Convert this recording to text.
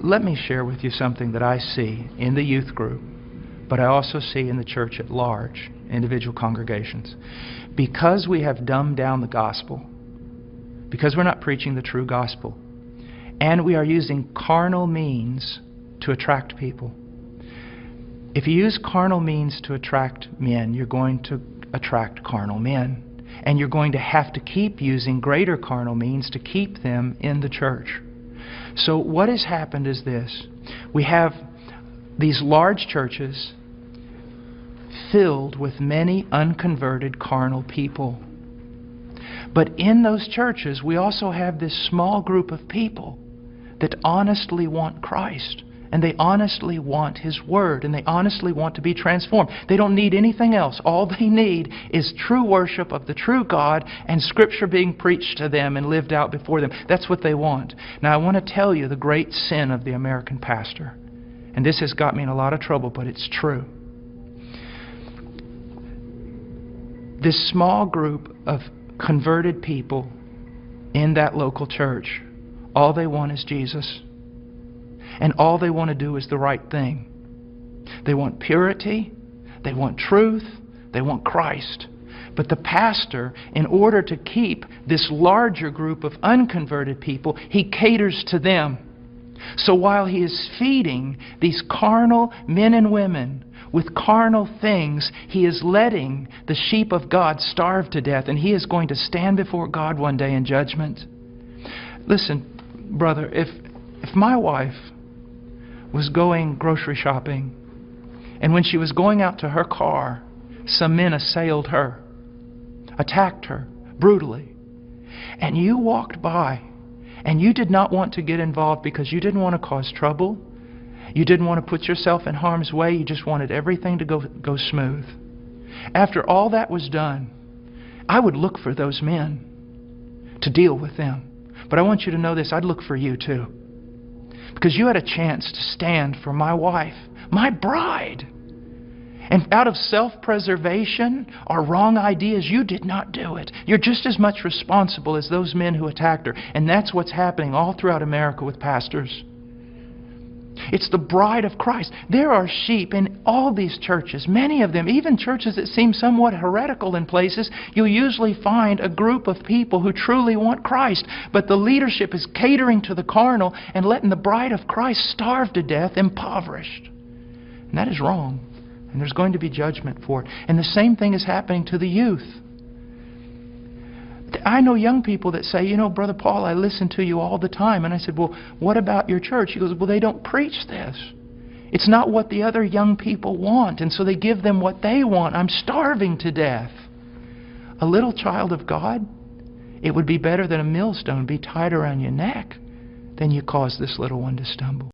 let me share with you something that I see in the youth group, but I also see in the church at large, individual congregations. Because we have dumbed down the gospel, because we're not preaching the true gospel, and we are using carnal means to attract people. If you use carnal means to attract men, you're going to attract carnal men. And you're going to have to keep using greater carnal means to keep them in the church. So what has happened is this. We have these large churches filled with many unconverted carnal people. But in those churches, we also have this small group of people that honestly want Christ. And they honestly want His Word. And they honestly want to be transformed. They don't need anything else. All they need is true worship of the true God and Scripture being preached to them and lived out before them. That's what they want. Now I want to tell you the great sin of the American pastor. And this has got me in a lot of trouble, but it's true. This small group of converted people in that local church, all they want is Jesus. And all they want to do is the right thing. They want purity, they want truth, they want Christ. But the pastor, in order to keep this larger group of unconverted people, he caters to them. So while he is feeding these carnal men and women with carnal things, he is letting the sheep of God starve to death, and he is going to stand before God one day in judgment. Listen, brother, if my wife was going grocery shopping, and when she was going out to her car, some men assailed her, attacked her brutally, and you walked by, and you did not want to get involved because you didn't want to cause trouble, you didn't want to put yourself in harm's way, you just wanted everything to go smooth. After all that was done, I would look for those men to deal with them. But I want you to know this, I'd look for you too. Because you had a chance to stand for my wife, my bride. And out of self-preservation or wrong ideas, you did not do it. You're just as much responsible as those men who attacked her. And that's what's happening all throughout America with pastors. It's the bride of Christ. There are sheep in all these churches, many of them, even churches that seem somewhat heretical in places. You'll usually find a group of people who truly want Christ, but the leadership is catering to the carnal and letting the bride of Christ starve to death, impoverished. And that is wrong. And there's going to be judgment for it. And the same thing is happening to the youth. I know young people that say, you know, Brother Paul, I listen to you all the time. And I said, well, what about your church? He goes, well, they don't preach this. It's not what the other young people want. And so they give them what they want. I'm starving to death. A little child of God, it would be better than a millstone be tied around your neck than you cause this little one to stumble.